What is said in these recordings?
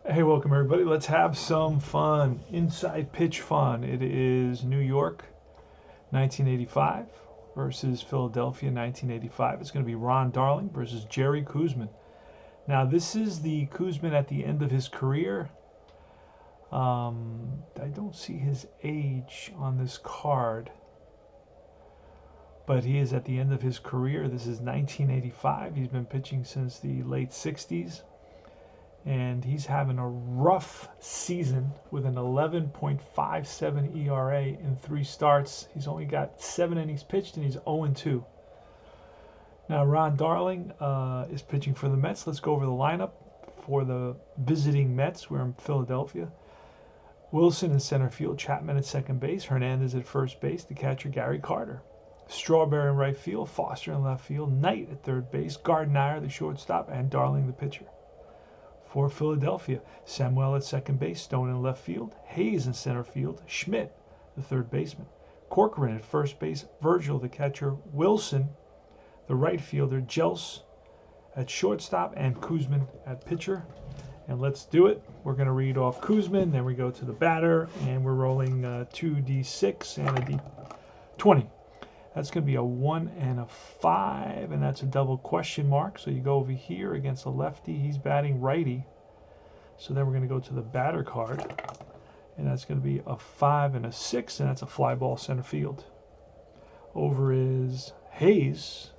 Hey, welcome everybody. Let's have some fun. Inside pitch fun. It is New York, 1985 versus Philadelphia, 1985. It's going to be Ron Darling versus Jerry Koosman. Now, this is the Koosman at the end of his career. I don't see his age on this card, but he is at the end of his career. This is 1985. He's been pitching since the late 60s. And he's having a rough season with an 11.57 ERA in 3 starts. He's only got 7 innings pitched, and he's 0-2. Now, Ron Darling is pitching for the Mets. Let's go over the lineup for the visiting Mets. We're in Philadelphia. Wilson in center field, Chapman at second base, Hernandez at first base, the catcher Gary Carter. Strawberry in right field, Foster in left field, Knight at third base, Gardner the shortstop, and Darling the pitcher. For Philadelphia, Samuel at second base, Stone in left field, Hayes in center field, Schmidt, the third baseman, Corcoran at first base, Virgil, the catcher, Wilson, the right fielder, Jels at shortstop, and Koosman at pitcher. And let's do it. We're going to read off Koosman, then we go to the batter, and we're rolling 2d6 and a d20. That's going to be a 1 and a 5, and that's a double question mark. So you go over here against a lefty. He's batting righty. So then we're going to go to the batter card, and that's going to be a 5 and a 6, and that's a fly ball center field. Over is Hayes,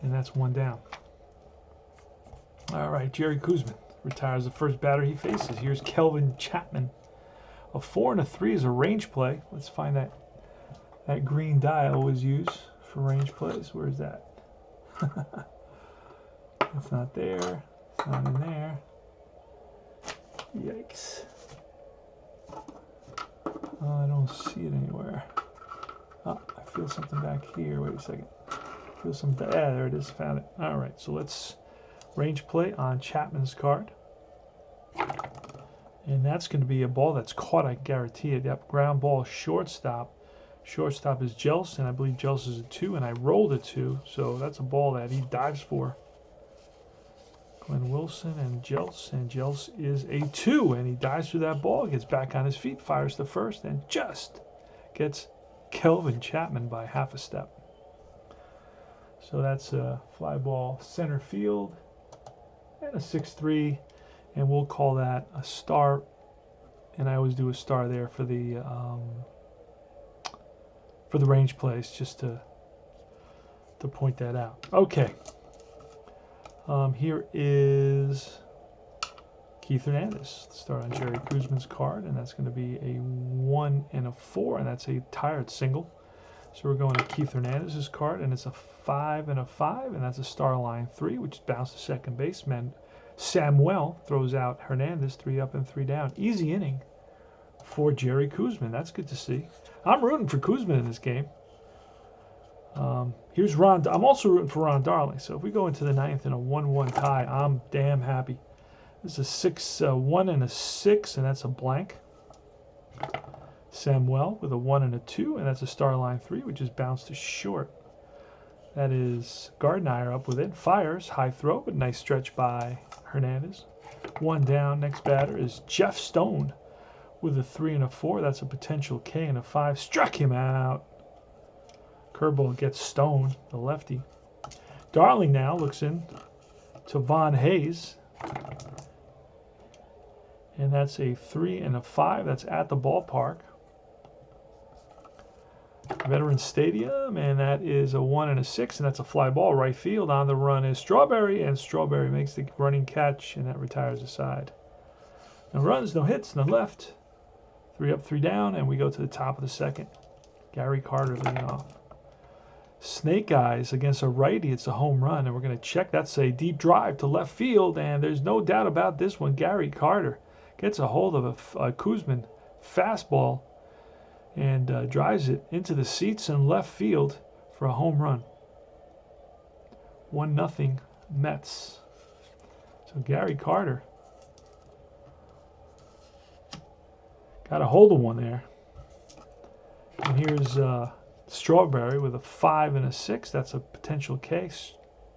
and that's 1 down. All right, Jerry Koosman retires the first batter he faces. Here's Kelvin Chapman. A 4 and a 3 is a range play. Let's find that. That green die I always use for range plays. Where's that? It's not there. It's not in there. Yikes. Oh, I don't see it anywhere. Oh, I feel something back here. Wait a second. I feel some. Yeah, there it is. Found it. All right, so let's range play on Chapman's card. And that's going to be a ball that's caught, I guarantee it. Yep, ground ball, shortstop. Shortstop is Jels, and I believe Jels is a 2, and I rolled a 2, so that's a ball that he dives for. Glenn Wilson and Jels is a 2, and he dives through that ball, gets back on his feet, fires to first, and just gets Kelvin Chapman by half a step. So that's a fly ball center field, and a 6-3, and we'll call that a star, and I always do a star there for the range plays, just to point that out. Okay. Here is Keith Hernandez. Let's start on Jerry Koosman's card, and that's going to be a 1 and a 4, and that's a tired single. So we're going to Keith Hernandez's card, and it's a 5 and a 5, and that's a star line 3, which is bounced to second baseman. Samuel throws out Hernandez, 3 up and 3 down. Easy inning for Jerry Koosman. That's good to see. I'm rooting for Koosman in this game. Here's Ron. I'm also rooting for Ron Darling. So if we go into the 9th in a 1-1 tie, I'm damn happy. This is a 1 and a 6, and that's a blank. Samuel with a 1 and a 2, and that's a star line 3, which is bounced to short. That is Gardner up with it. Fires, high throw, but nice stretch by Hernandez. 1 down. Next batter is Jeff Stone with a 3 and a 4. That's a potential K and a 5. Struck him out. Curveball gets Stone, the lefty. Darling now looks in to Von Hayes. And that's a 3 and a 5. That's at the ballpark. Veterans Stadium, and that is a 1 and a 6, and that's a fly ball right field. On the run is Strawberry, and Strawberry makes the running catch, and that retires the side. No runs, no hits, no left. 3 up, 3 down, and we go to the top of the second. Gary Carter leading off. Snake Eyes against a righty. It's a home run, and we're going to check. That's a deep drive to left field, and there's no doubt about this one. Gary Carter gets a hold of a Koosman fastball and drives it into the seats in left field for a home run. 1-0 Mets. So Gary Carter got a hold of one there. And here's Strawberry with a 5 and a 6. That's a potential K.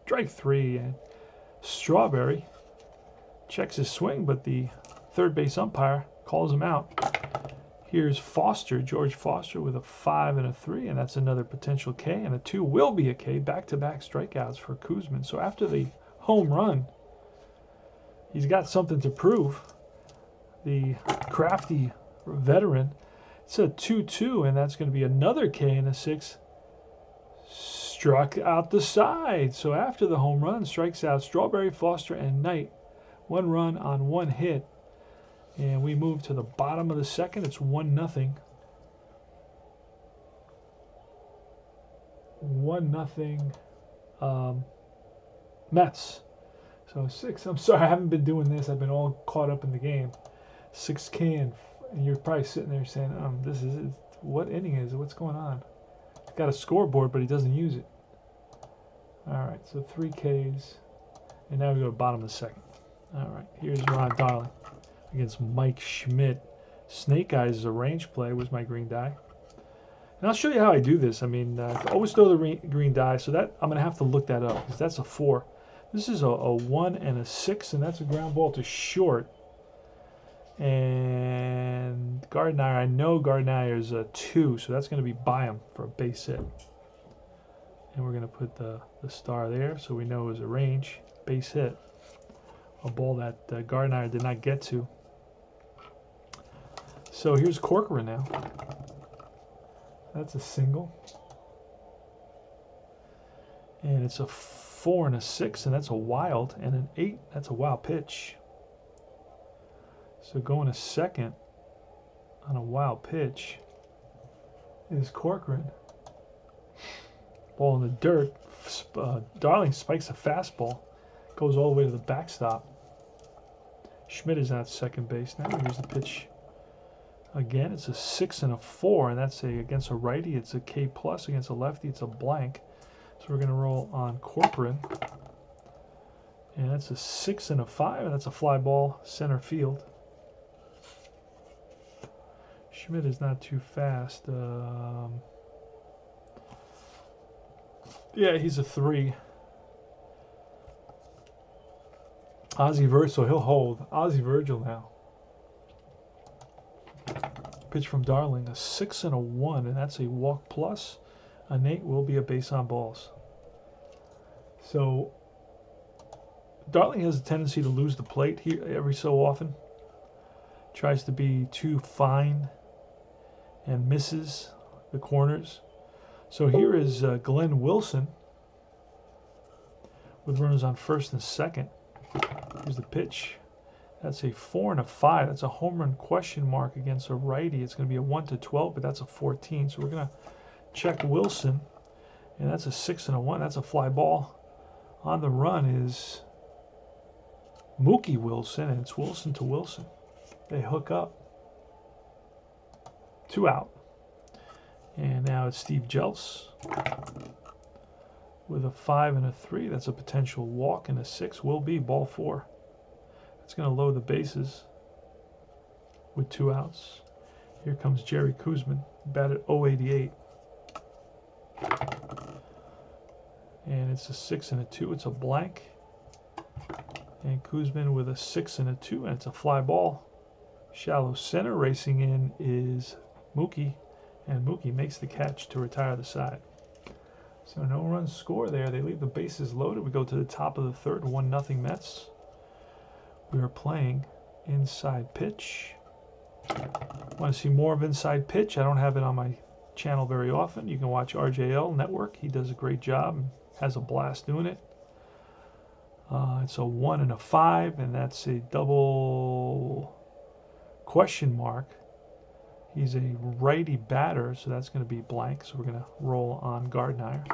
Strike 3. And Strawberry checks his swing, but the third base umpire calls him out. Here's Foster, George Foster, with a 5 and a 3, and that's another potential K, and a 2 will be a K. Back-to-back strikeouts for Koosman. So after the home run, he's got something to prove. The crafty veteran. It's a 2-2, and that's going to be another K and a 6. Struck out the side. So after the home run, strikes out Strawberry, Foster, and Knight. 1 run on 1 hit. And we move to the bottom of the second. It's 1-0. 1-0 Mets. So 6. I'm sorry, I haven't been doing this. I've been all caught up in the game. 6K, and you're probably sitting there saying, this is it. What inning is it? What's going on? He's got a scoreboard, but he doesn't use it. All right, so 3 Ks. And now we go to the bottom of the second. All right, here's Ron Darling against Mike Schmidt. Snake Eyes is a range play, was my green die. And I'll show you how I do this. I mean, always throw the green die, so that I'm going to have to look that up because that's a 4. This is a 1 and a 6, and that's a ground ball to short. And Gardner, I know Gardner is a 2, so that's going to be by him for a base hit. And we're going to put the star there so we know it was a range base hit. A ball that Gardner did not get to. So here's Corcoran now. That's a single. And it's a 4 and a 6, and that's a wild. And an 8, that's a wild pitch. So going to second on a wild pitch is Corcoran. Ball in the dirt. Darling spikes a fastball. Goes all the way to the backstop. Schmidt is at second base now. Here's the pitch. Again, it's a 6 and a 4, and that's against a righty. It's a K plus. Against a lefty, it's a blank. So we're going to roll on Corcoran. And that's a 6 and a 5, and that's a fly ball center field. Schmidt is not too fast. Yeah, he's a 3. Ozzie Virgil, he'll hold. Ozzie Virgil now. Pitch from Darling, a 6 and a 1, and that's a walk plus. An 8 will be a base on balls. So Darling has a tendency to lose the plate here every so often. Tries to be too fine and misses the corners. So here is Glenn Wilson with runners on first and second. Here's the pitch. That's a 4 and a 5. That's a home run question mark against a righty. It's going to be a 1-12, but that's a 14. So we're going to check Wilson, and that's a 6 and a 1. That's a fly ball. On the run is Mookie Wilson, and it's Wilson to Wilson. They hook up. 2 out. And now it's Steve Jelce with a 5 and a 3. That's a potential walk, and a 6 will be ball 4. It's going to load the bases with 2 outs. Here comes Jerry Koosman, batted .088. And it's a 6 and a 2. It's a blank. And Koosman with a 6 and a 2, and it's a fly ball. Shallow center. Racing in is Mookie, and Mookie makes the catch to retire the side. So no runs score there. They leave the bases loaded. We go to the top of the third, 1-0 Mets. We are playing inside pitch. Want to see more of inside pitch? I don't have it on my channel very often. You can watch RJL Network. He does a great job and has a blast doing it. It's a 1 and a 5, and that's a double question mark. He's a righty batter, so that's going to be blank. So we're going to roll on Gardner.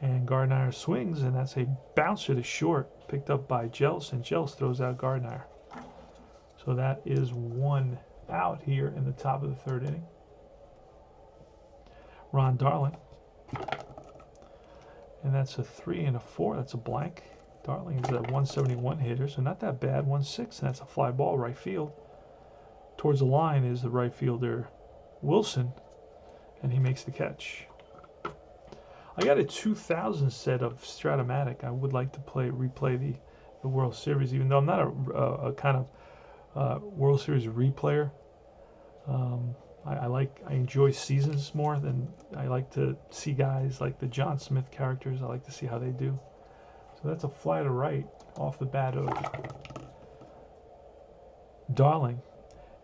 And Gardner swings, and that's a bouncer to short, picked up by Jelce, and Jelce throws out Gardner. So that is 1 out here in the top of the third inning. Ron Darling. And that's a 3 and a 4. That's a blank. Darling is a 171 hitter, so not that bad. 1-6, and that's a fly ball right field. Towards the line is the right fielder Wilson, and he makes the catch. I got a 2000 set of Stratomatic. I would like to replay the the World Series, even though I'm not a kind of World Series replayer. I enjoy seasons more than I like to see guys like the John Smith characters. I like to see how they do. So that's a fly to right off the bat of Darling.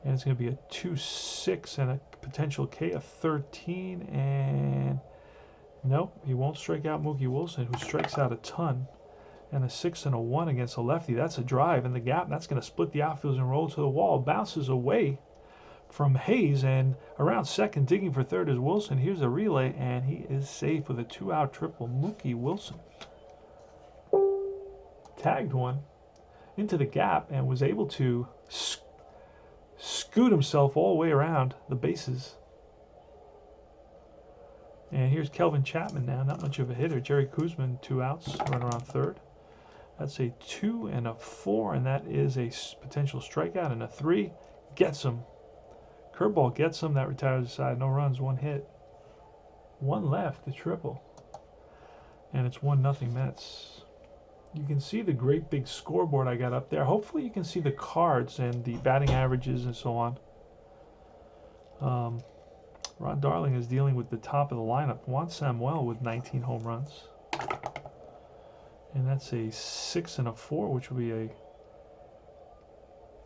And it's going to be a 2-6 and a potential K of 13. And nope, he won't strike out Mookie Wilson, who strikes out a ton. And a 6 and a 1 against a lefty. That's a drive in the gap. That's going to split the outfield and roll to the wall. Bounces away from Hayes, and around second, digging for third is Wilson. Here's a relay, and he is safe with a 2-out triple. Mookie Wilson tagged one into the gap and was able to scoot himself all the way around the bases. And here's Kelvin Chapman now, not much of a hitter. Jerry Koosman, 2 outs, run around third. That's a 2 and a 4, and that is a potential strikeout, and a 3 gets him. Curveball gets him. That retires the side. No runs, 1 hit. 1 left, the triple. And it's 1-0 Mets. You can see the great big scoreboard I got up there. Hopefully you can see the cards and the batting averages and so on. Ron Darling is dealing with the top of the lineup. Juan Samuel with 19 home runs. And that's a 6 and a 4, which will be a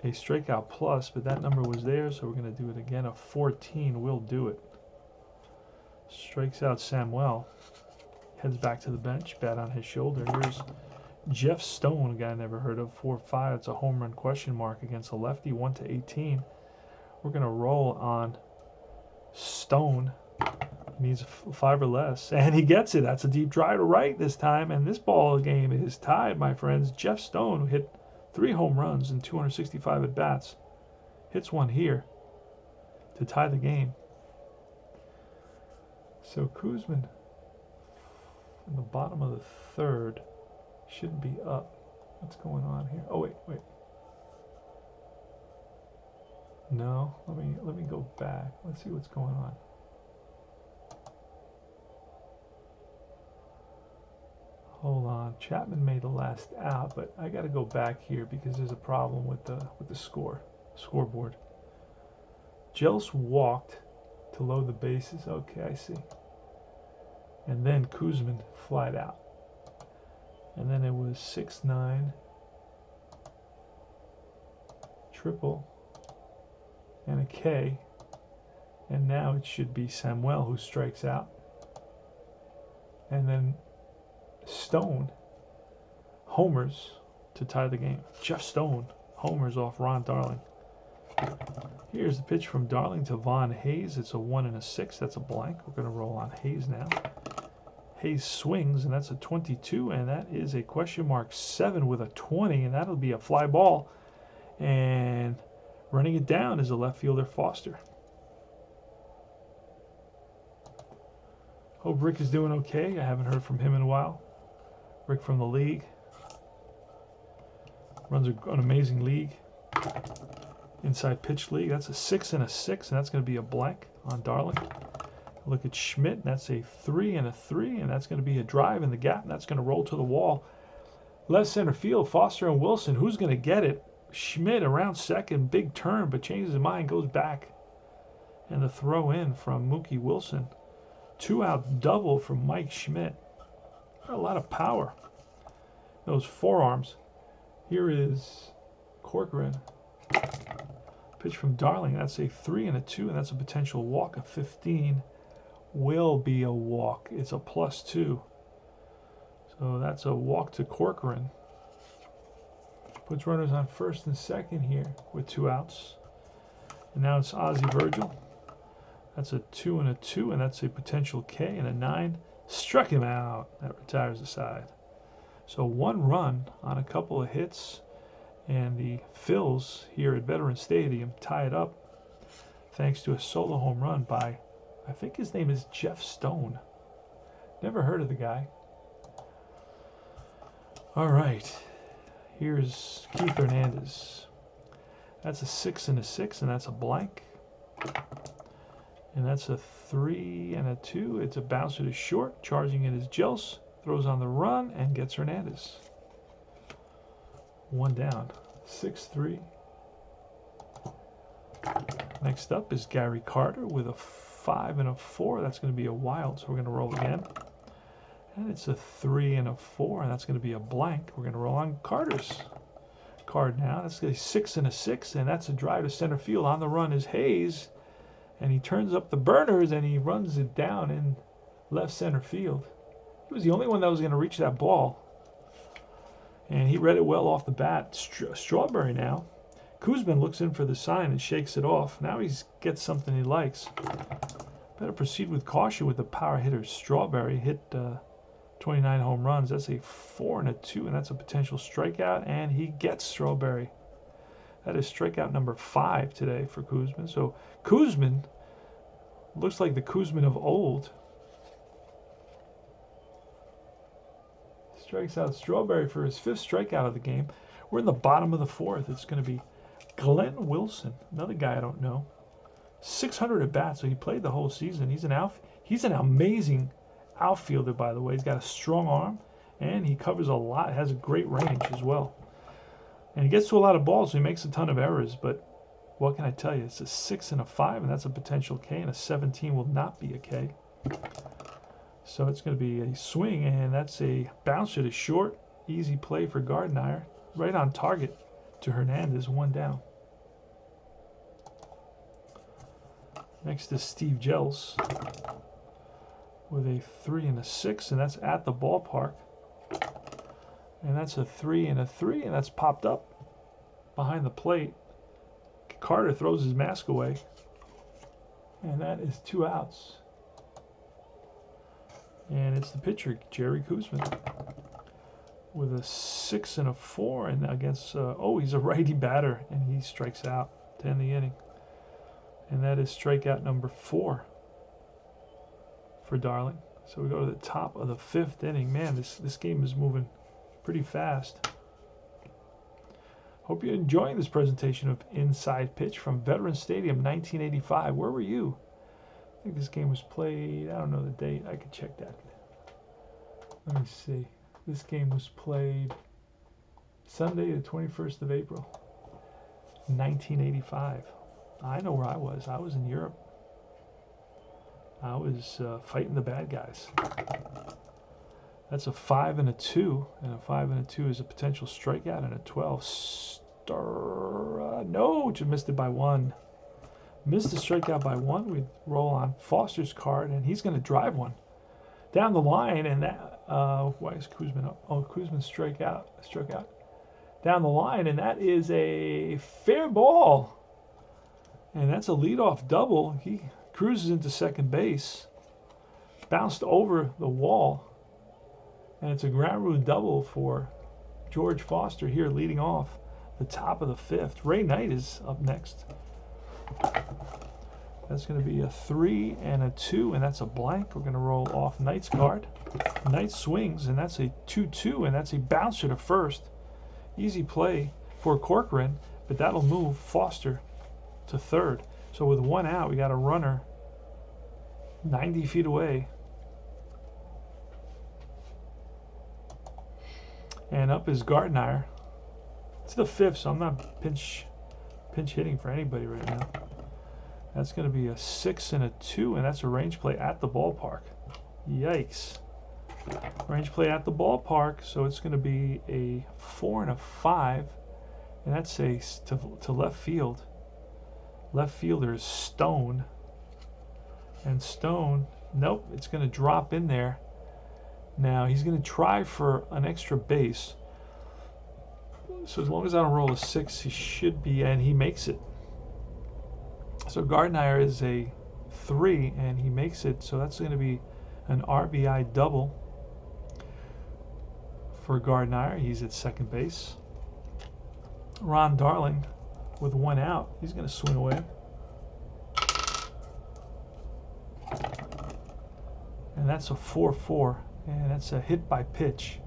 strikeout plus, but that number was there, so we're going to do it again. A 14 will do it. Strikes out Samuel. Heads back to the bench, bat on his shoulder. Here's Jeff Stone, a guy I never heard of, 4-5. It's a home run question mark against a lefty, 1-18. We're going to roll on Stone. Needs 5 or less, and he gets it. That's a deep drive to right this time, and this ball game is tied, my friends. Jeff Stone, who hit 3 home runs in 265 at-bats, hits one here to tie the game. So Koosman, in the bottom of the third, shouldn't be up. What's going on here? Oh, wait. No, let me go back. Let's see what's going on. Hold on. Chapman made the last out, but I got to go back here because there's a problem with the scoreboard. Jealous walked to load the bases. Okay, I see. And then Koosman flied out. And then it was 6-9, triple, and a K. And now it should be Samuel who strikes out. And then Stone homers to tie the game. Jeff Stone homers off Ron Darling. Here's the pitch from Darling to Von Hayes. It's a 1 and a 6. That's a blank. We're going to roll on Hayes now. Hayes swings, and that's a 22, and that is a question mark 7 with a 20, and that'll be a fly ball. And running it down is a left fielder, Foster. Hope Rick is doing okay. I haven't heard from him in a while. Rick from the league. Runs an amazing league. Inside pitch league. That's a 6 and a 6, and that's going to be a blank on Darling. Look at Schmidt, and that's a 3 and a 3, and that's going to be a drive in the gap, and that's going to roll to the wall. Left center field, Foster and Wilson. Who's going to get it? Schmidt around second, big turn, but changes his mind, goes back. And the throw in from Mookie Wilson. 2-out double from Mike Schmidt. Got a lot of power. Those forearms. Here is Corcoran. Pitch from Darling. That's a 3 and a 2, and that's a potential walk of 15. Will be a walk. It's a +2. So that's a walk to Corcoran. Puts runners on first and second here with 2 outs. And now it's Ozzie Virgil. That's a 2 and a 2, and that's a potential K, and a 9. Struck him out. That retires the side. So 1 run on a couple of hits, and the Phillies here at Veterans Stadium tie it up thanks to a solo home run by, I think his name is Jeff Stone. Never heard of the guy. All right. Here's Keith Hernandez. That's a 6 and a 6, and that's a blank. And that's a 3 and a 2. It's a bouncer to short. Charging it is Jels. Throws on the run and gets Hernandez. One down. 6-3. Next up is Gary Carter with a 5 and a 4. That's going to be a wild, so we're going to roll again. And it's a 3 and a 4, and that's going to be a blank. We're going to roll on Carter's card now. That's a 6 and a 6, and that's a drive to center field. On the run is Hayes, and he turns up the burners, and he runs it down in left center field. He was the only one that was going to reach that ball, and he read it well off the bat. Strawberry now. Koosman looks in for the sign and shakes it off. Now he gets something he likes. Better proceed with caution with the power hitter. Strawberry hit 29 home runs. That's a 4 and a 2, and that's a potential strikeout, and he gets Strawberry. That is strikeout number 5 today for Koosman. So Koosman looks like the Koosman of old. Strikes out Strawberry for his 5th strikeout of the game. We're in the bottom of the 4th. It's going to be Glenn Wilson, another guy I don't know. 600 at bats, so he played the whole season. He's an amazing outfielder, by the way. He's got a strong arm, and he covers a lot. Has a great range as well. And he gets to a lot of balls, so he makes a ton of errors. But what can I tell you? It's a 6 and a 5, and that's a potential K, and a 17 will not be a K. So it's going to be a swing, and that's a bouncer to short. Easy play for Gardner. Right on target to Hernandez, 1 down. Next is Steve Gels with a 3 and a 6, and that's at the ballpark. And that's a 3 and a 3, and that's popped up behind the plate. Carter throws his mask away, and that is 2 outs. And it's the pitcher, Jerry Koosman, with a 6 and a 4, and against he's a righty batter, and he strikes out to end the inning. And that is strikeout number 4 for Darling. So we go to the top of the 5th inning. Man, this game is moving pretty fast. Hope you're enjoying this presentation of Inside Pitch from Veterans Stadium, 1985. Where were you? I think this game was played, I don't know the date. I could check that. Let me see. This game was played Sunday, the 21st of April, 1985. I know where I was. I was in Europe. I was fighting the bad guys. That's a 5 and a 2, and a 5 and a 2 is a potential strikeout, and a 12. No, just missed it by 1. Missed the strikeout by 1. We roll on Foster's card, and he's going to drive one down the line, and that why is Koosman up? Oh, Koosman struck out down the line, and that is a fair ball. And that's a leadoff double. He cruises into second base, bounced over the wall, and it's a ground rule double for George Foster here, leading off the top of the 5th. Ray Knight is up next. That's going to be a 3 and a 2, and that's a blank. We're going to roll off Knight's card. Knight swings, and that's a 2-2, and that's a bouncer to first. Easy play for Corcoran, but that'll move Foster to third. So with 1 out, we got a runner 90 feet away. And up is Gardner. It's the 5th, so I'm not pinch hitting for anybody right now. That's going to be a 6 and a 2, and that's a range play at the ballpark. Yikes. Range play at the ballpark, so it's going to be a 4 and a 5, and that's a to left field. Left fielder is Stone. And Stone, nope, it's going to drop in there. Now, he's going to try for an extra base. So as long as I don't roll a 6, he should be, and he makes it. So Gardner is a 3, and he makes it. So that's going to be an RBI double for Gardner. He's at second base. Ron Darling with 1 out. He's going to swing away. And that's a 4-4, and that's a hit by pitch.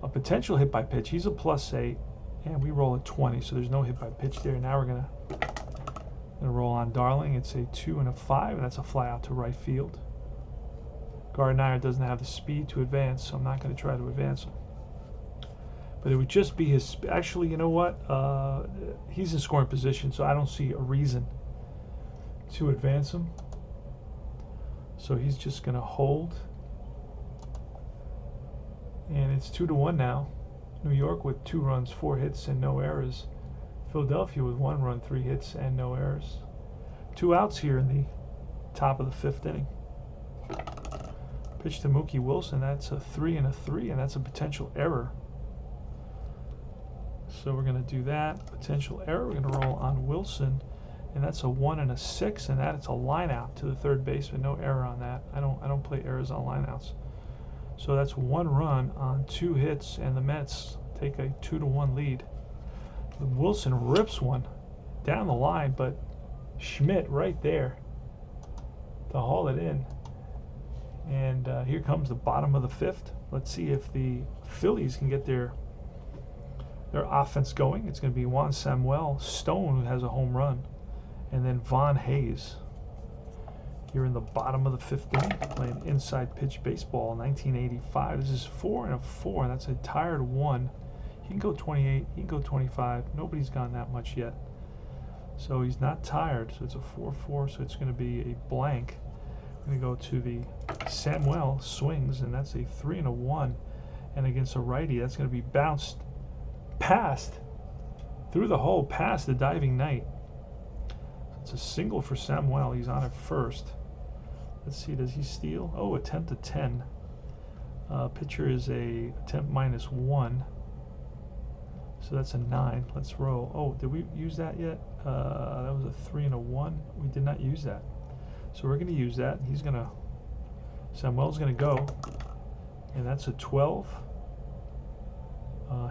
A potential hit by pitch. He's a +8, and we roll a 20, so there's no hit by pitch there. Now we're gonna roll on Darling. It's a 2 and a 5, and that's a fly out to right field. Gardner doesn't have the speed to advance, so I'm not going to try to advance him. But it would just be his. Actually, you know what? He's in scoring position, so I don't see a reason to advance him. So he's just going to hold. And it's 2-1 now. New York with 2 runs, 4 hits, and no errors. Philadelphia with 1 run, 3 hits, and no errors. 2 outs here in the top of the 5th inning. Pitch to Mookie Wilson. That's a 3 and a 3, and that's a potential error. So we're going to do that. Potential error. We're going to roll on Wilson, and that's a 1 and a 6, and that's a line out to the third baseman. No error on that. I don't play errors on line outs. So that's 1 run on 2 hits, and the Mets take a 2-1 lead. Wilson rips one down the line, but Schmidt right there to haul it in. And here comes the bottom of the 5th. Let's see if the Phillies can get their offense going. It's going to be Juan Samuel Stone, who has a home run, and then Von Hayes. Here in the bottom of the 5th inning, playing inside pitch baseball, 1985. This is 4 and a 4, and that's a tired 1. He can go 28, he can go 25. Nobody's gone that much yet. So he's not tired, so it's a 4-4, so it's going to be a blank. We're going to go to the Samuel swings, and that's a 3 and a 1. And against a righty, that's going to be bounced past, through the hole, past the diving Knight. It's a single for Samuel. He's on at first. Let's see, does he steal? Oh, attempt to 10. Pitcher is a attempt -1. So that's a 9. Let's roll. Oh, did we use that yet? That was a 3 and a 1. We did not use that. So we're going to use that. He's going to, Samuel's going to go. And that's a 12.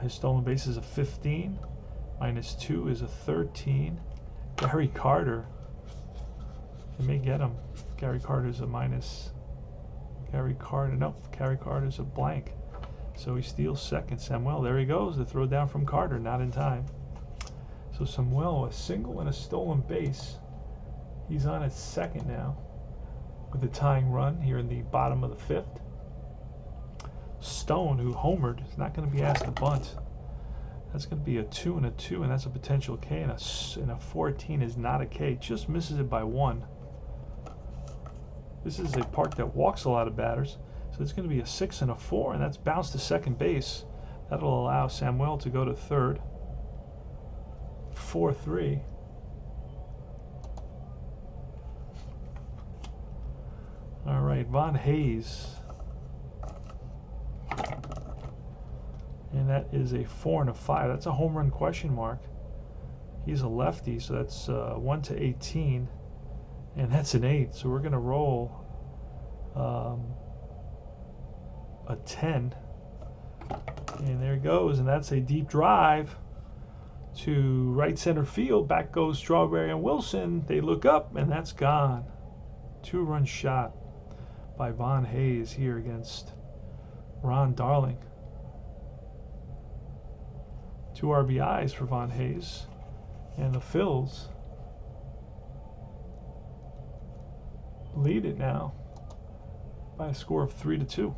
His stolen base is a 15. -2 is a 13. Gary Carter, they may get him. Gary Carter's a minus. Gary Carter's a blank. So he steals second. Samuel, there he goes. The throw down from Carter, not in time. So Samuel, a single and a stolen base. He's on at second now with the tying run here in the bottom of the 5th. Stone, who homered, is not going to be asked to bunt. That's going to be a 2 and a 2, and that's a potential K, and a 14 is not a K. Just misses it by 1. This is a park that walks a lot of batters, so it's going to be a 6 and a 4, and that's bounced to second base. That'll allow Samuel to go to third. 4-3. All right, Von Hayes. And that is a 4 and a 5. That's a home run question mark. He's a lefty, so that's 1 to 18. And that's an 8. So we're going to roll a 10. And there it goes. And that's a deep drive to right center field. Back goes Strawberry and Wilson. They look up, and that's gone. 2-run shot by Von Hayes here against Ron Darling. 2 RBIs for Von Hayes, and the Phils lead it now by a score of 3-2.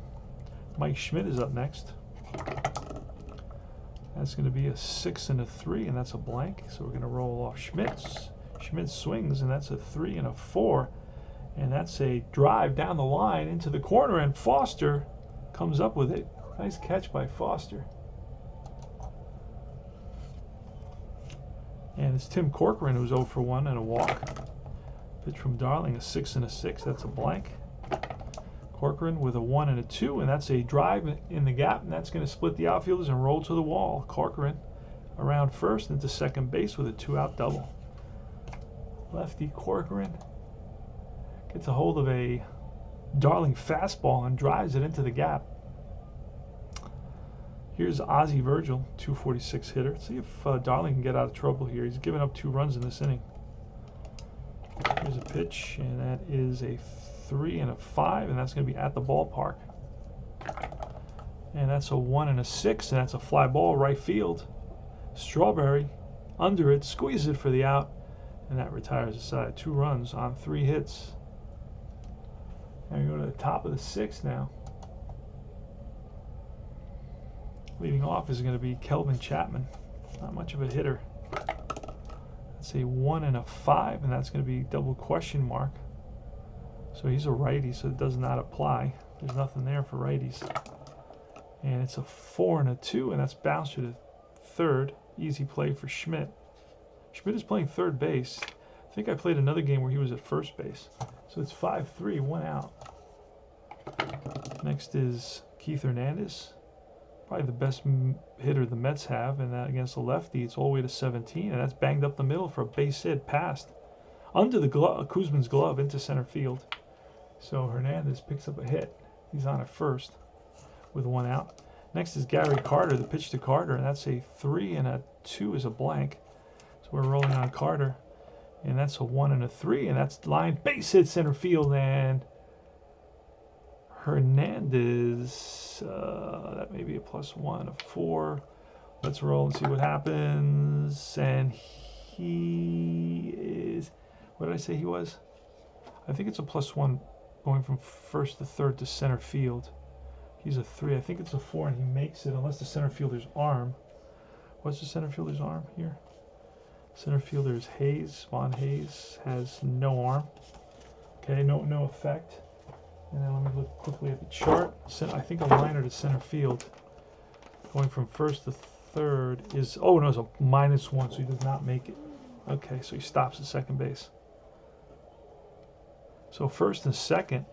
Mike Schmidt is up next. That's going to be a 6 and a 3, and that's a blank. So we're going to roll off Schmidt's. Schmidt swings, and that's a 3 and a 4, and that's a drive down the line into the corner, and Foster comes up with it. Nice catch by Foster. And it's Tim Corcoran, who's 0 for 1 and a walk. Pitch from Darling, a 6 and a 6. That's a blank. Corcoran with a 1 and a 2, and that's a drive in the gap, and that's going to split the outfielders and roll to the wall. Corcoran around first into second base with a 2-out double. Lefty Corcoran gets a hold of a Darling fastball and drives it into the gap. Here's Ozzie Virgil, 246 hitter. Let's see if Darling can get out of trouble here. He's given up 2 runs in this inning. Here's a pitch, and that is a 3 and a 5, and that's going to be at the ballpark. And that's a 1 and a 6, and that's a fly ball right field. Strawberry under it, squeezes it for the out, and that retires the side. 2 runs on 3 hits. And we go to the top of the 6th now. Leading off is going to be Kelvin Chapman. Not much of a hitter. That's a 1 and a 5, and that's going to be double question mark. So he's a righty, so it does not apply. There's nothing there for righties. And it's a 4 and a 2, and that's bounced to third. Easy play for Schmidt. Schmidt is playing third base. I think I played another game where he was at first base. So it's 5-3, 1 out. Next is Keith Hernandez. Probably the best hitter the Mets have, and that against the lefty, it's all the way to 17, and that's banged up the middle for a base hit past. Under the glove, Koosman's glove into center field. So Hernandez picks up a hit. He's on at first with 1 out. Next is Gary Carter, the pitch to Carter, and that's a 3 and a 2 is a blank. So we're rolling on Carter, and that's a 1 and a 3, and that's line base hit center field, and Hernandez, that may be a +1, a 4. Let's roll and see what happens. And he is, what did I say he was? I think it's a +1 going from first to third to center field. He's a 3. I think it's a 4, and he makes it unless the center fielder's arm. What's the center fielder's arm here? Center fielder is Hayes. Von Hayes has no arm. Okay, no effect. And then let me look quickly at the chart. I think a liner to center field going from first to third is, oh no, it's a -1, so he does not make it. Okay, so he stops at second base. So first and second,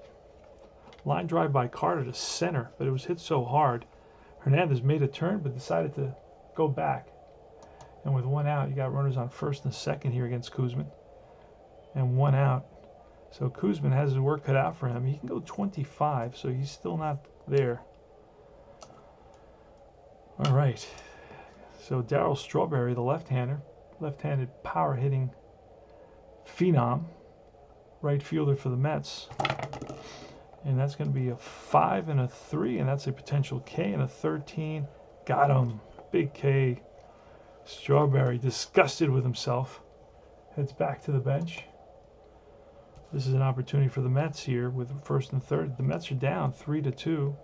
line drive by Carter to center, but it was hit so hard. Hernandez made a turn, but decided to go back. And with 1 out, you got runners on first and second here against Koosman. And 1 out. So Koosman has his work cut out for him. He can go 25, so he's still not there. All right. So Daryl Strawberry, the left-handed power-hitting phenom, right fielder for the Mets. And that's going to be a 5 and a 3, and that's a potential K, and a 13. Got him. Big K. Strawberry, disgusted with himself, heads back to the bench. This is an opportunity for the Mets here with first and third. The Mets are down 3-2.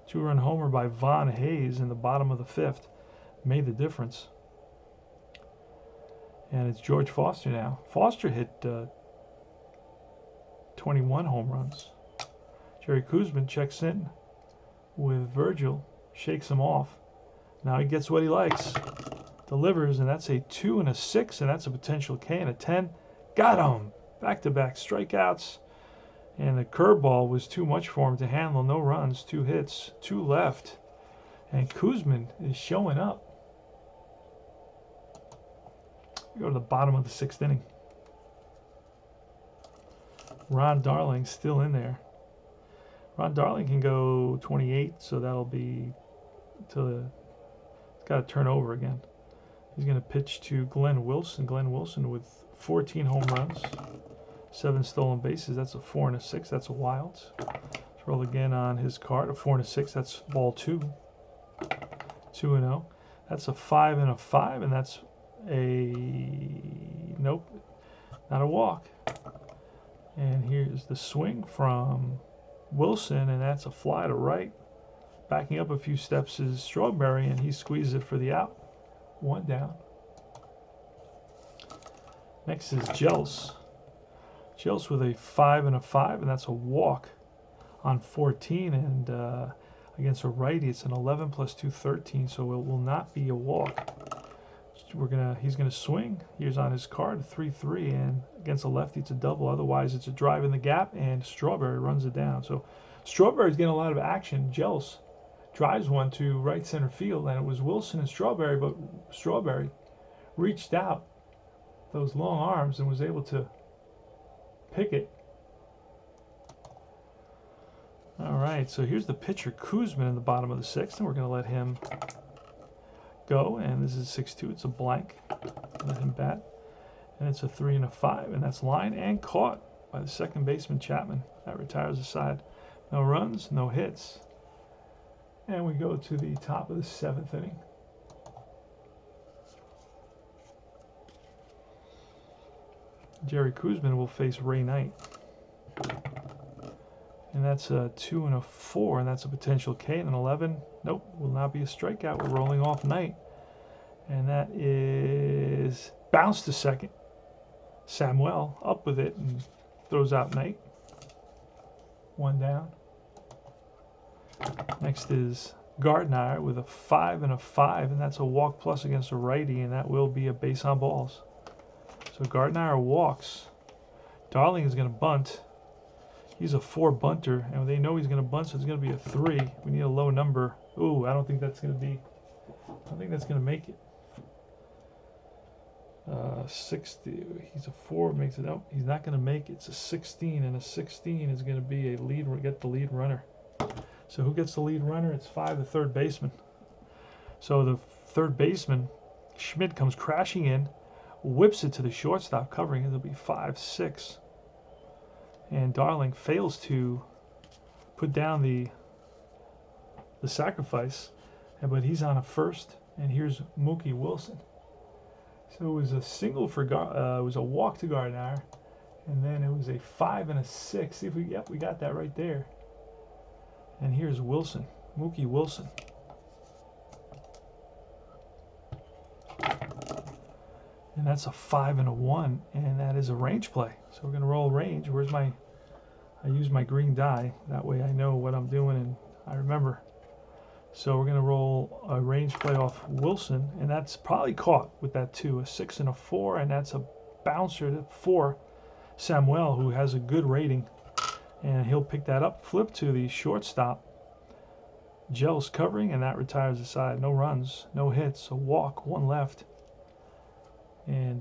2-run homer by Von Hayes in the bottom of the 5th made the difference. And it's George Foster now. Foster hit 21 home runs. Jerry Koosman checks in with Virgil, shakes him off. Now he gets what he likes. Delivers, and that's a 2 and a 6, and that's a potential K, and a 10. Got him! Back-to-back strikeouts. And the curveball was too much for him to handle. No runs, 2 hits, 2 left. And Koosman is showing up. We go to the bottom of the 6th inning. Ron Darling still in there. Ron Darling can go 28, so that'll be till it's got to turn over again. He's going to pitch to Glenn Wilson. Glenn Wilson with 14 home runs, 7 stolen bases. That's a 4 and a 6. That's a wild. Let's roll again on his card. A 4 and a 6. That's ball 2. 2 and 0. That's a 5 and a 5, and that's a nope, not a walk. And here's the swing from Wilson, and that's a fly to right. Backing up a few steps is Strawberry, and he squeezes it for the out. 1 down. Next is Jels. Jels with a 5 and a 5, and that's a walk on 14. And against a righty, it's an 11 plus 2, 13. So it will not be a walk. He's gonna swing. Here's on his card, 3-3, and against a lefty, it's a double. Otherwise, it's a drive in the gap, and Strawberry runs it down. So Strawberry's getting a lot of action. Jels drives one to right center field, and it was Wilson and Strawberry, but Strawberry reached out those long arms and was able to pick it. All right, so here's the pitcher, Koosman, in the bottom of the 6th, and we're going to let him go, and this is 6-2. It's a blank. Let him bat, and it's a 3 and a 5, and that's line and caught by the second baseman, Chapman. That retires the side. No runs, no hits. And we go to the top of the 7th inning. Jerry Koosman will face Ray Knight. And that's a 2 and a 4, and that's a potential K. And an 11, nope, will not be a strikeout. We're rolling off Knight. And that is bounce to second. Samuel up with it and throws out Knight. 1 down. Next is Gardner with a 5 and a 5, and that's a walk plus against a righty, and that will be a base on balls. So Gardner walks. Darling is going to bunt. He's a 4 bunter, and they know he's going to bunt, so it's going to be a 3. We need a low number. Ooh, I don't think that's going to make it. 60. He's a 4, makes it out. He's not going to make it. It's a 16, and a 16 is going to be a lead. Get the lead runner. So who gets the lead runner? It's 5, the third baseman. So the third baseman, Schmidt, comes crashing in, whips it to the shortstop, covering it. It'll be 5, 6. And Darling fails to put down the sacrifice, but he's on a first. And here's Mookie Wilson. So it was a single for it was a walk to Gardner, and then it was a 5 and a 6. See if we got that right there. And here's Wilson, Mookie Wilson. And that's a 5 and a 1, and that is a range play. So we're gonna roll range. I use my green die. That way I know what I'm doing and I remember. So we're gonna roll a range play off Wilson, and that's probably caught with that 2, a 6 and a 4, and that's a bouncer for Samuel, who has a good rating. And he'll pick that up, flip to the shortstop. Gels covering, and that retires the side. No runs, no hits, a walk, 1 left. And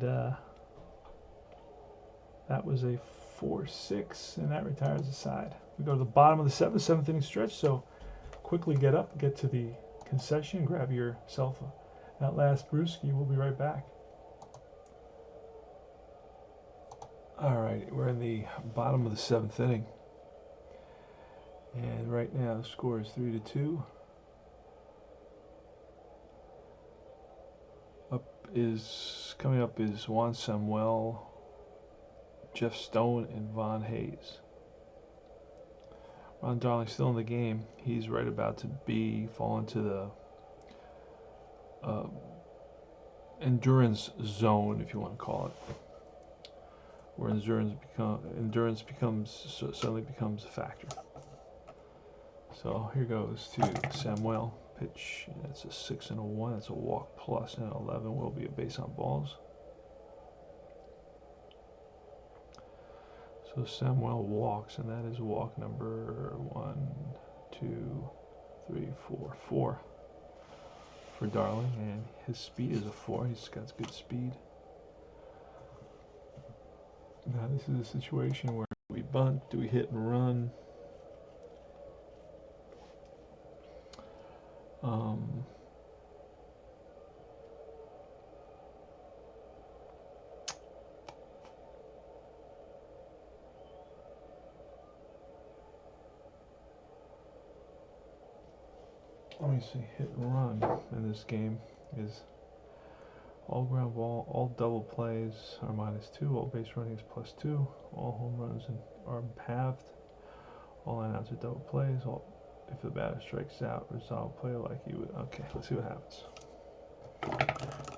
that was a 4-6, and that retires the side. We go to the bottom of the 7th inning stretch, so quickly get up, get to the concession, grab yourself that last brewski. We'll be right back. All right, we're in the bottom of the 7th inning. And right now the score is 3-2. Coming up is Juan Samuel, Jeff Stone, and Von Hayes. Ron Darling still in the game. He's right about to fall into the endurance zone, if you want to call it, where endurance suddenly becomes a factor. So here goes to Samuel. Pitch. That's a 6 and a 1. That's a walk plus, and an 11 will be a base on balls. So Samuel walks, and that is walk number 1, 2, 3, 4, 4 for Darling, and his speed is a 4. He's got good speed. Now this is a situation where we bunt, do we hit and run? Let me see, hit and run in this game is all ground ball, all double plays are -2, all base running is +2, all home runs are halved, all lineouts are double plays, if the batter strikes out, resolve play like you would. Okay, let's see what happens.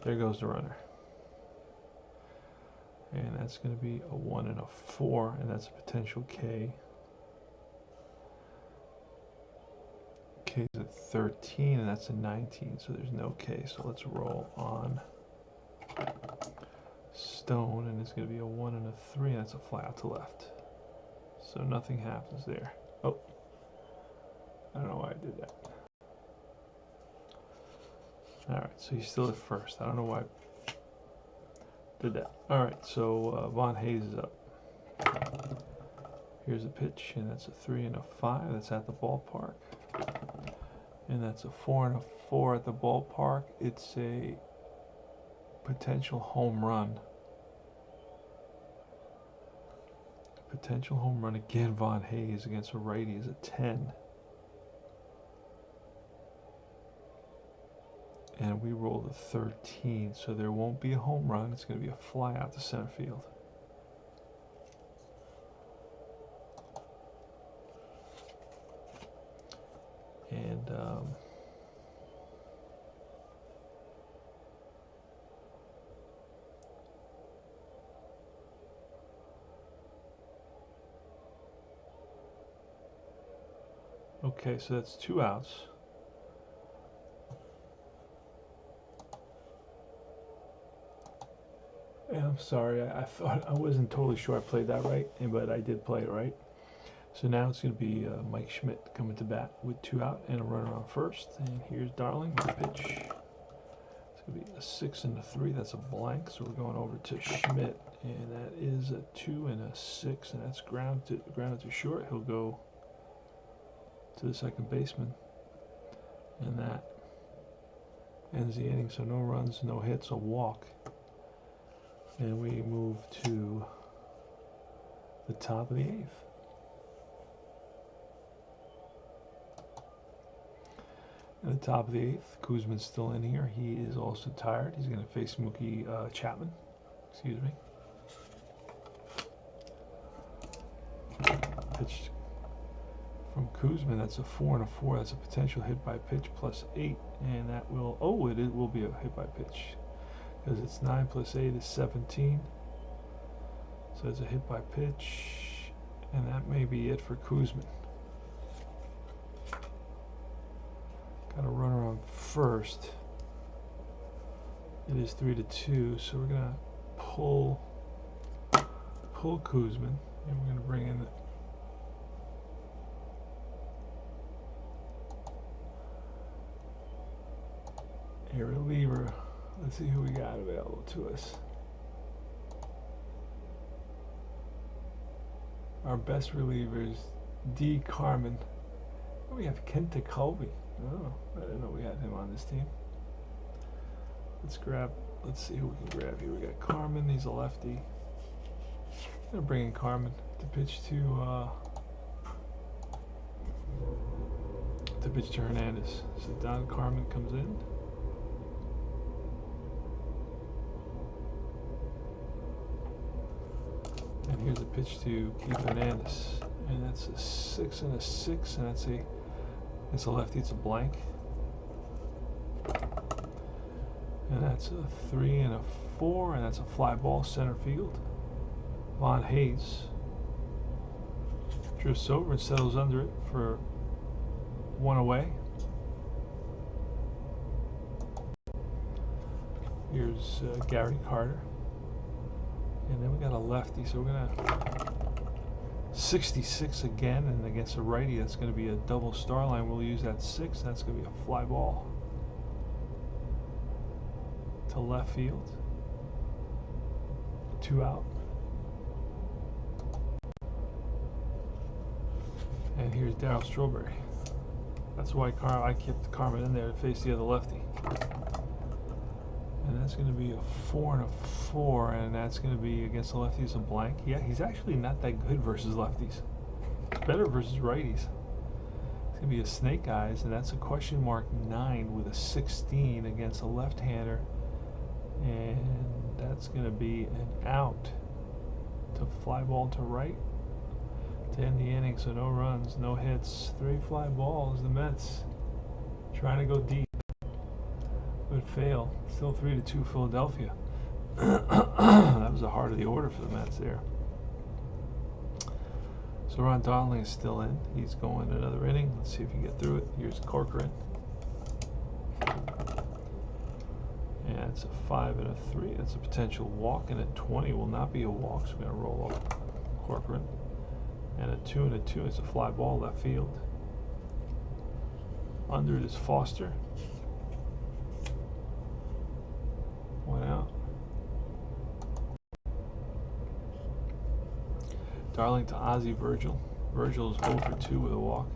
There goes the runner. And that's going to be a 1 and a 4, and that's a potential K. K is at 13, and that's a 19, so there's no K. So let's roll on Stone, and it's going to be a 1 and a 3, and that's a fly out to left. So nothing happens there. Oh, I don't know why I did that. Alright, so he's still at first. I don't know why I did that. Alright, so Von Hayes is up. Here's a pitch, and that's a 3 and a 5. That's at the ballpark. And that's a 4 and a 4 at the ballpark. It's a potential home run. Potential home run again. Von Hayes against a righty is a 10. And we rolled a 13, so there won't be a home run. It's going to be a fly out to center field. And okay, so that's 2 outs. And I'm sorry, I thought I wasn't totally sure I played that right, but I did play it right. So now it's going to be Mike Schmidt coming to bat with 2 out and a runner on first. And here's Darling with a pitch. It's going to be a 6 and a 3. That's a blank. So we're going over to Schmidt, and that is a 2 and a 6, and that's grounded to short. He'll go to the second baseman, and that ends the inning. So no runs, no hits, a walk. And we move to the top of the 8th. At the top of the 8th, Koosman's still in here. He is also tired. He's going to face Chapman. Excuse me. Pitch from Koosman. That's a 4 and a 4. That's a potential hit by pitch plus 8, and that will it will be a hit by pitch because it's 9 plus 8 is 17. So it's a hit by pitch, and that may be it for Koosman. Got a runner on first. It is 3-2, so we're gonna pull Koosman, and we're gonna bring in a reliever. Let's see who we got available to us. Our best relievers, D. Carmen. We have Kenta Colby. Oh, I didn't know we had him on this team. Let's see who we can grab here. We got Carmen, he's a lefty. I'm gonna bring in Carmen to pitch to Hernandez. So Don Carmen comes in. And here's a pitch to Keith Hernandez. And that's a 6 and a 6, and it's a lefty, it's a blank. And that's a 3 and a 4, and that's a fly ball center field. Von Hayes drifts over and settles under it for 1 away. Here's Gary Carter. And then we got a lefty, so we're gonna 66 again, and against a righty, that's going to be a double star line. We'll use that 6. That's going to be a fly ball to left field. 2 out. And here's Daryl Strawberry. That's why I kept Carmen in there to face the other lefty. And that's going to be a 4 and a 4, and that's going to be against the lefties a blank. Yeah, he's actually not that good versus lefties. It's better versus righties. It's going to be a snake eyes, and that's a question mark 9 with a 16 against a left-hander, and that's going to be an out to fly ball to right to end the inning. So no runs, no hits, 3 fly balls. The Mets trying to go deep. Would fail. Still 3-2 Philadelphia. That was the heart of the order for the Mets there. So Ron Darling is still in. He's going another inning. Let's see if he can get through it. Here's Corcoran. And it's a 5 and a 3. That's a potential walk, and a 20 will not be a walk. So we're going to roll up Corcoran. And a 2 and a 2. It's a fly ball left field. Under it is Foster. 1 out. Darling to Ozzie Virgil. Virgil is 0 for 2 with a walk.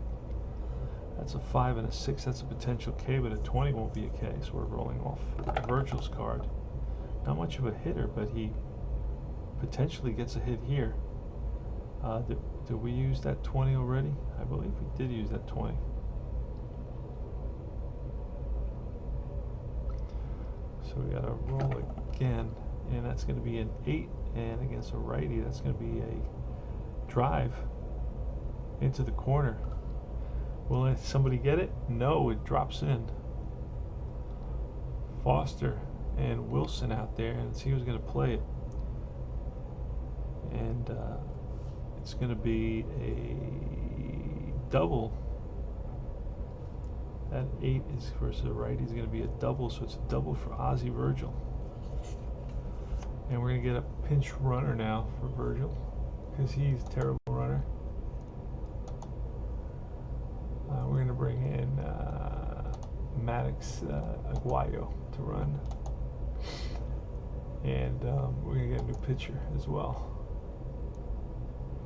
That's a 5 and a 6. That's a potential K, but a 20 won't be a K, so we're rolling off Virgil's card. Not much of a hitter, but he potentially gets a hit here. Did we use that 20 already? I believe we did use that 20. So we got to roll again, and that's going to be an 8, and against a righty, that's going to be a drive into the corner. Will somebody get it? No, it drops in. Foster and Wilson out there, and see who's going to play it. And it's going to be a double. That 8 is versus the righty is going to be a double, so it's a double for Ozzie Virgil. And we're going to get a pinch runner now for Virgil because he's a terrible runner. We're going to bring in Maddox Aguayo to run. And we're going to get a new pitcher as well.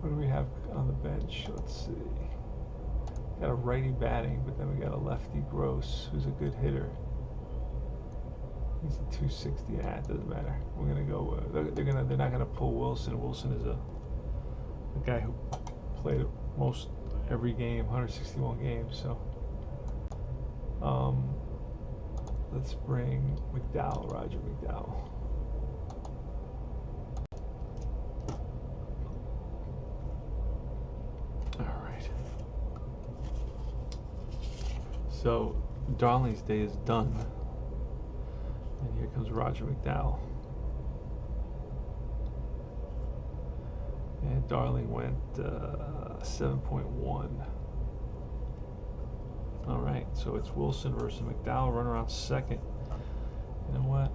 What do we have on the bench? Let's see. Got a righty batting, but then we got a lefty Gross, who's a good hitter. He's a 260. Yeah, it doesn't matter. We're gonna go. They're not gonna pull Wilson. Wilson is a guy who played most every game, 161 games. So, let's bring McDowell, Roger McDowell. So Darling's day is done, and here comes Roger McDowell. And Darling went 7.1. All right, so it's Wilson versus McDowell, runner on second. You know what?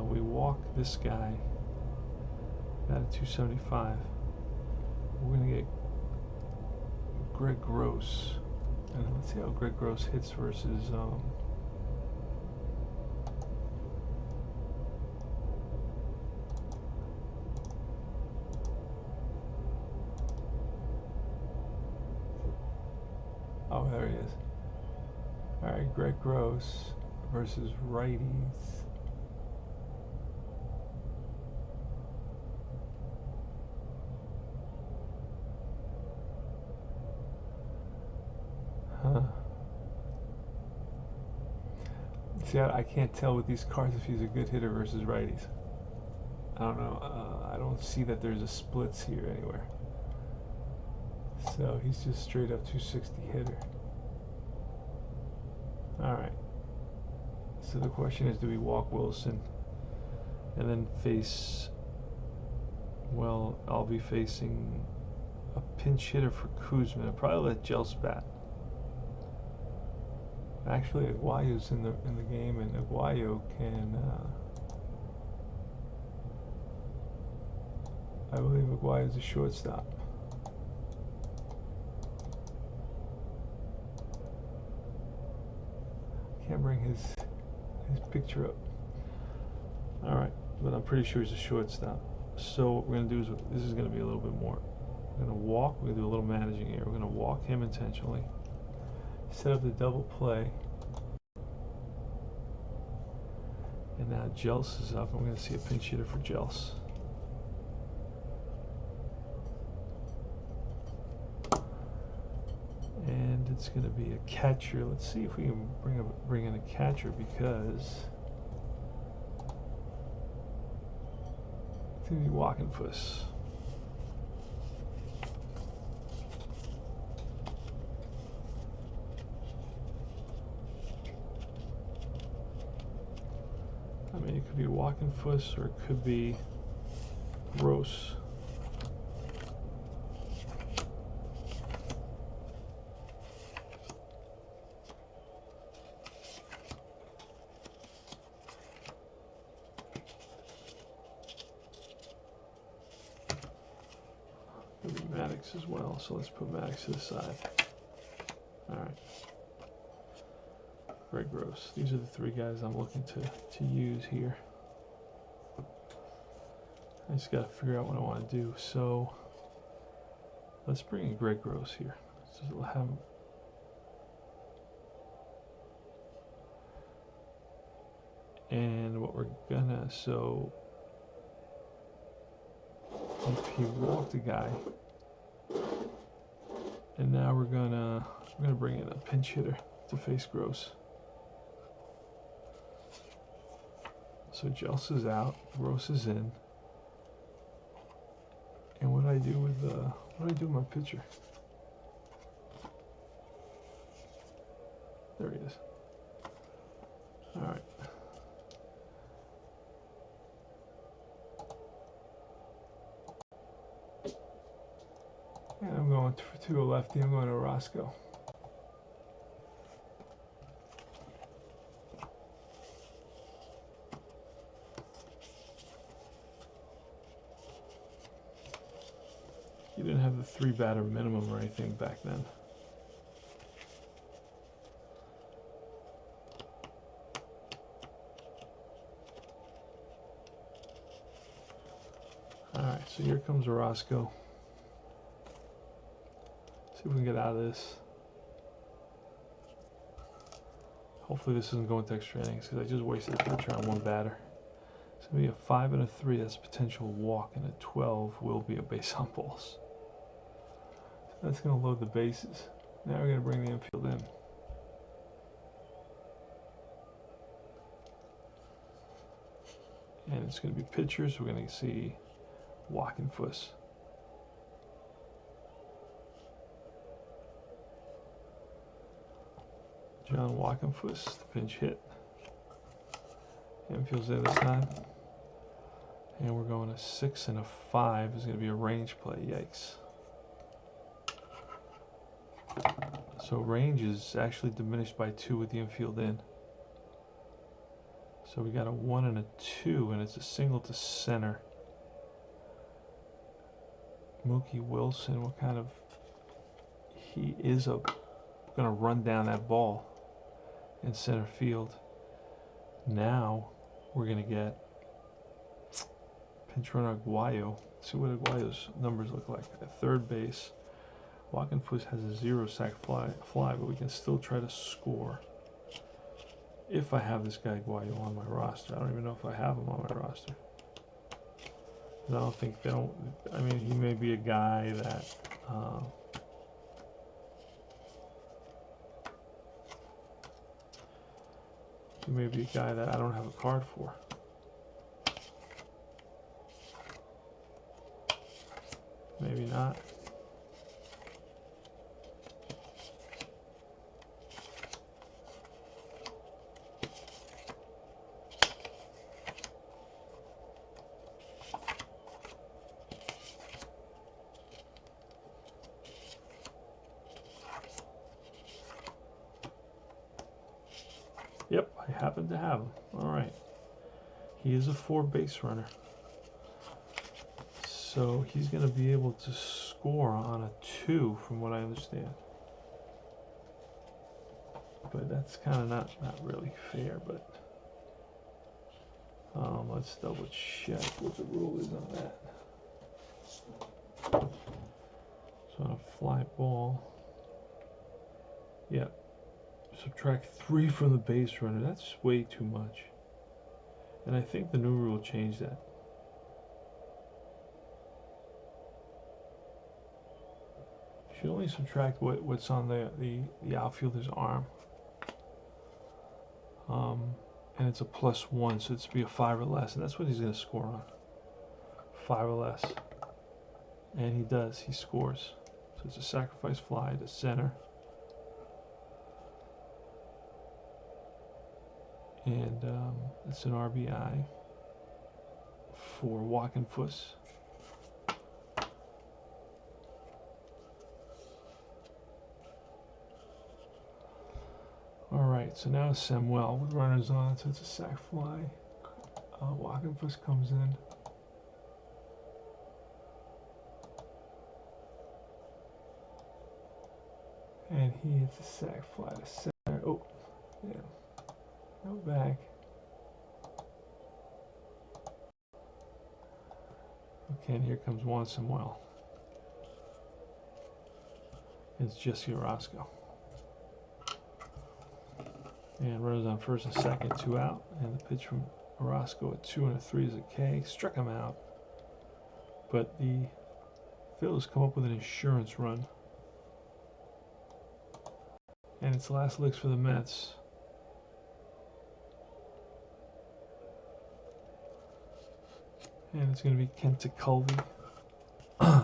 We walk this guy at 275. We're gonna get Greg Gross. And let's see how Greg Gross hits versus oh, there he is. All right, Greg Gross versus righties. See, I can't tell with these cards if he's a good hitter versus righties. I don't know. I don't see that there's a splits here anywhere. So he's just straight up 260 hitter. All right. So the question is, do we walk Wilson and then face? Well, I'll be facing a pinch hitter for Koosman. I'll probably let Jels bat. Actually, Aguayo's in the game, and Aguayo can. I believe Aguayo's a shortstop. Can't bring his picture up. All right, but I'm pretty sure he's a shortstop. So what we're gonna do is this is gonna be a little bit more. We're gonna walk. We're gonna do a little managing here. We're gonna walk him intentionally. Set up the double play. And now Jels is up. I'm going to see a pinch hitter for Jels. And it's going to be a catcher. Let's see if we can bring in a catcher because it's going to be Walkenfuss. I mean, it could be Walkenfuss or it could be Gross. Could be Maddox as well, so let's put Maddox to the side. All right. Greg Gross. These are the three guys I'm looking to use here. I just got to figure out what I want to do. So let's bring in Greg Gross here. So we'll have him. And what we're gonna, so if he walked a guy, and now we're gonna bring in a pinch hitter to face Gross. So Jels is out, Gross is in. And what do I do with my pitcher? There he is. All right. And I'm going to a lefty. I'm going to Roscoe. You didn't have the 3-batter minimum or anything back then. Alright, so here comes Roscoe. See if we can get out of this. Hopefully this isn't going to extra innings because I just wasted a pitcher on 1 batter. It's going to be a 5 and a 3. That's a potential walk, and a 12 will be a base on balls. So that's going to load the bases. Now we're going to bring the infield in. And it's going to be pitchers. We're going to see Walkenfuss. John Walkenfuss, the pinch hit. Infield's there this time. And we're going a 6 and a 5. It's going to be a range play. Yikes. So range is actually diminished by 2 with the infield in. So we got a 1 and a 2, and it's a single to center. Mookie Wilson, what kind of... He is going to run down that ball in center field. Now we're going to get pinch runner Aguayo. See what Aguayo's numbers look like. At third base, Walkenfuss has a 0 sac fly, but we can still try to score. If I have this guy Aguayo on my roster. I don't even know if I have him on my roster. I don't think they don't. I mean, he may be a guy that he may be a guy that I don't have a card for. Maybe not. Yep, I happen to have him. All right. He is a 4 base runner. So he's going to be able to score on a 2 from what I understand. But that's kind of not really fair, but let's double check what the rule is on that. So on a fly ball, yep. Subtract 3 from the base runner. That's way too much. And I think the new rule changed that. You should only subtract what's on the outfielder's arm. And it's a +1, so it's be a 5 or less, and that's what he's going to score on. 5 or less. And he does. He scores. So it's a sacrifice fly to center. And it's an RBI for Walkenfuss. All right, so now Samuel with runners on, so it's a sac fly. Walkenfuss comes in. And he hits a sac fly to center. Oh, yeah. Go back. Okay, and here comes Juan Samuel. It's Jesse Orozco. And runners on first and second, 2 out. And the pitch from Orozco at 2 and a 3 is a K. Struck him out. But the Phillies come up with an insurance run. And it's last licks for the Mets. And it's going to be Kenta Culvey.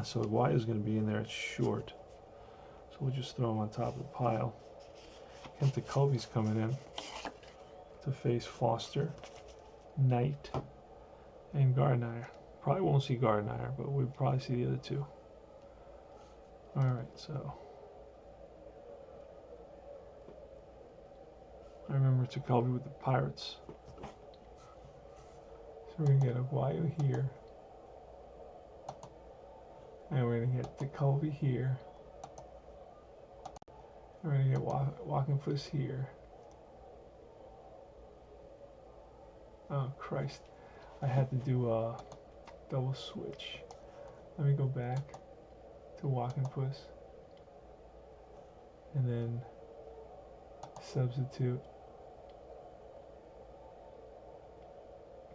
So Aguayo is going to be in there at short. So we'll just throw him on top of the pile. Kenta Kobe's coming in to face Foster, Knight, and Gardner. Probably won't see Gardner, but we'll probably see the other two. Alright, so I remember Jacoby with the Pirates. So we're going to get Aguayo here. And we're going to get Jacoby here. We're going to get Walkenfuss here. Oh, Christ. I had to do a double switch. Let me go back to Walkenfuss. And then substitute.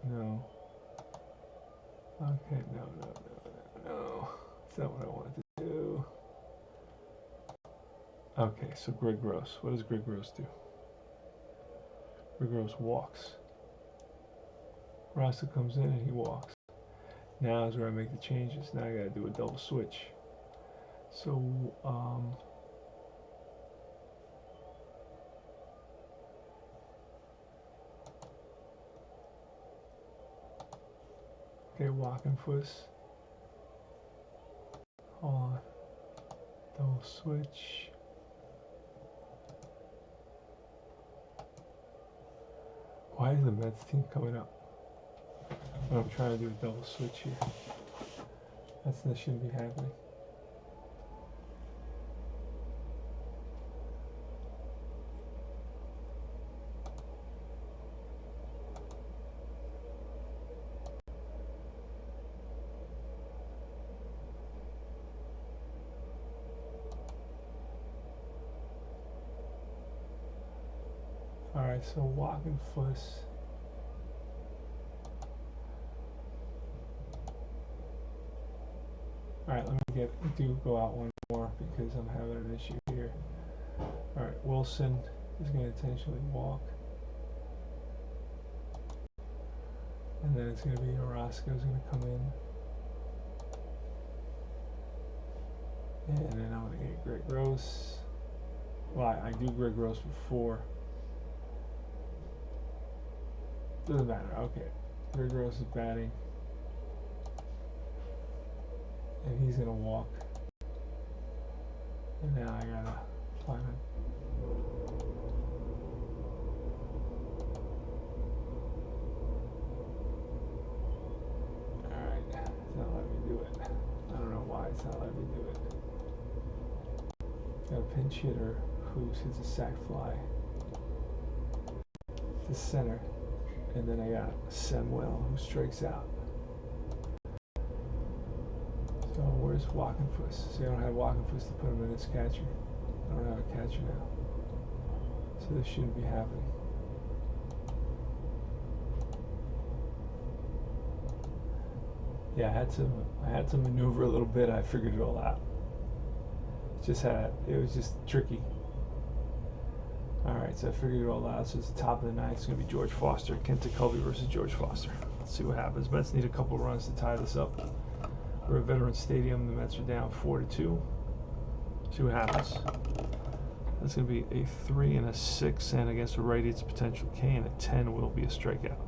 No. Okay, no. That's not what I wanted to do. Okay, so Greg Gross. What does Greg Gross do? Greg Gross walks. Rasta comes in and he walks. Now is where I make the changes. Now I gotta do a double switch. So, okay, Walkenfuss. Hold on. Double switch. Why is the Mets team coming up? When I'm trying to do a double switch here. That shouldn't be happening. Alright, so Walkenfuss. Alright, let me go out one more because I'm having an issue here. Alright, Wilson is going to intentionally walk. And then it's going to be Orozco's going to come in. And then I'm going to get Greg Gross. Well, I do Greg Gross before. Doesn't matter. Okay. Greg Gross is batting. And he's going to walk. And now I got to climb him. Alright. It's not letting me do it. I don't know why it's not letting me do it. Got a pinch hitter who hits a sac fly to center. And then I got Samuel who strikes out. So where's Walkenfuss? See, I don't have Walkenfuss to put him in as catcher. I don't have a catcher now. So this shouldn't be happening. Yeah, I had to maneuver a little bit. I figured it all out. It was just tricky. Alright, so I figured it all out. So it's the top of the ninth. It's going to be George Foster. Kenta Kobe versus George Foster. Let's see what happens. Mets need a couple runs to tie this up. We're at Veterans Stadium. The Mets are down 4-2. See what happens. That's going to be a 3 and a 6, and against a righty it's a potential K, and a 10 will be a strikeout.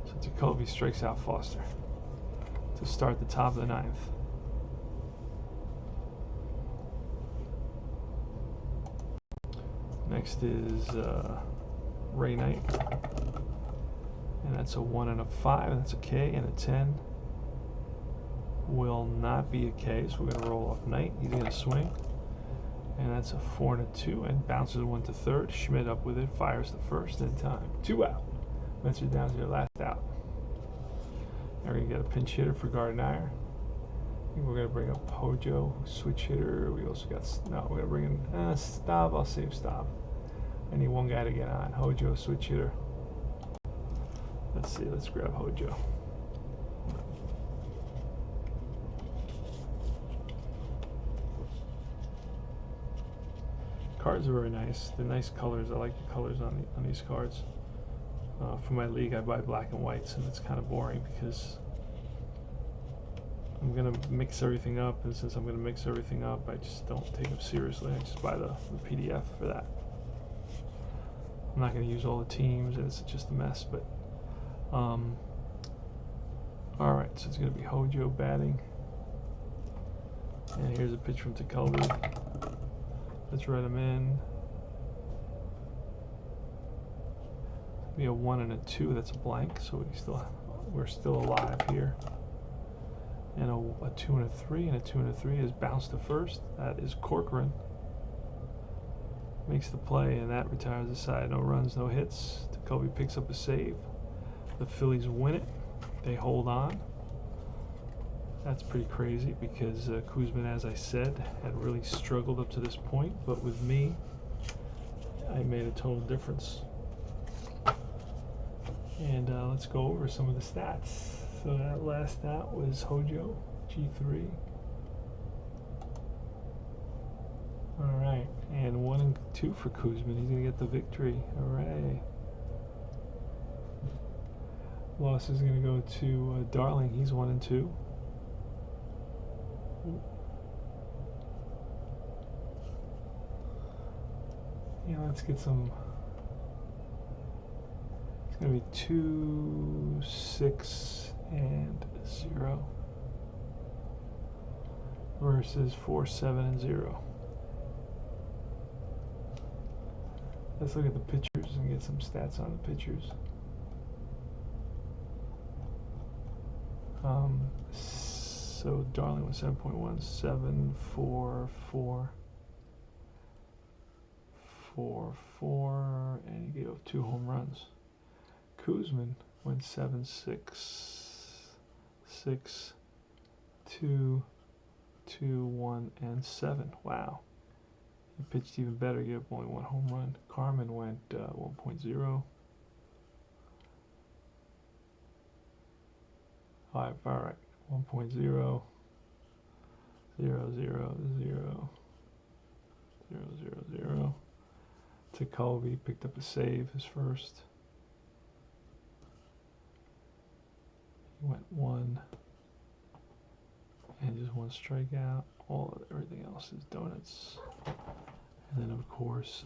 So Jacoby strikes out Foster to start the top of the ninth. Next is Ray Knight, and that's a 1 and a 5, that's a K, and a 10 will not be a K, so we're going to roll off Knight. He's going to swing, and that's a 4 and a 2, and bounces one to third. Schmidt up with it, fires the first in time. 2 out. Mets are down to their last out. Now we're going to get a pinch hitter for Gardner. I think we're going to bring up Hojo, switch hitter. We also got, no, we're going to bring in Staub. I'll save Staub. I need one guy to get on. Hojo, switch hitter. Let's see, let's grab Hojo. Cards are very nice. They're nice colors. I like the colors on these cards. For my league, I buy black and whites, and it's kind of boring because I'm gonna mix everything up, and since I'm gonna mix everything up, I just don't take them seriously. I just buy the PDF for that. I'm not gonna use all the teams, and it's just a mess. But all right, so it's gonna be Hojo batting, and here's a pitch from Kelvin. Let's write him in. Be a 1 and a 2. That's a blank, so we're still alive here. And a 2 and a 3, and a 2 and a 3 is bounced to first. That is Corcoran. Makes the play, and that retires the side. No runs, no hits. Jacoby picks up a save. The Phillies win it. They hold on. That's pretty crazy because Koosman, as I said, had really struggled up to this point. But with me, I made a total difference. And let's go over some of the stats. So that last stat was Hojo, G3. All right, and 1 and 2 for Koosman. He's gonna get the victory. Hooray! Loss is gonna go to Darling. He's 1 and 2. Yeah, let's get some. It's gonna be 2, 6, and 0 versus 4, 7, and 0. Let's look at the pitchers and get some stats on the pitchers. So Darling was 7.1, 7, 4, 4, 4, 4, and he gave up 2 home runs. Koosman went 7, 6, 6, 2, 2, 1, and 7. Wow. He pitched even better, gave up only 1 home run. Carmen went 1.0. All right. 1.0, 0, 0, 0, 0, 0, 0. Jacoby picked up a save, his first. He went 1 and just 1 strikeout. Everything else is donuts. And then of course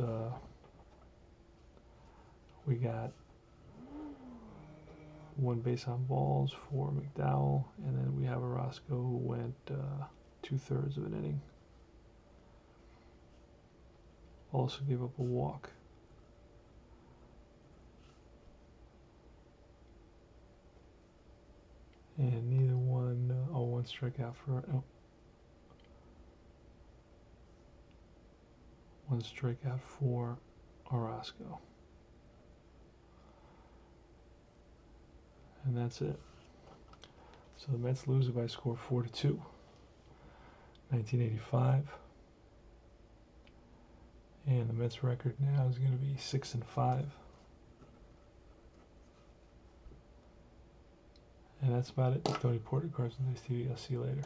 we got 1 base on balls for McDowell, and then we have Orozco who went 2/3 of an inning. Also gave up a walk. And neither one, 1 strikeout for, no. 1 strikeout for Orozco. And that's it. So the Mets lose it by a score of 4-2. 1985. And the Mets record now is going to be 6 and 5. And that's about it. Tony Porter, Carson Days TV. I'll see you later.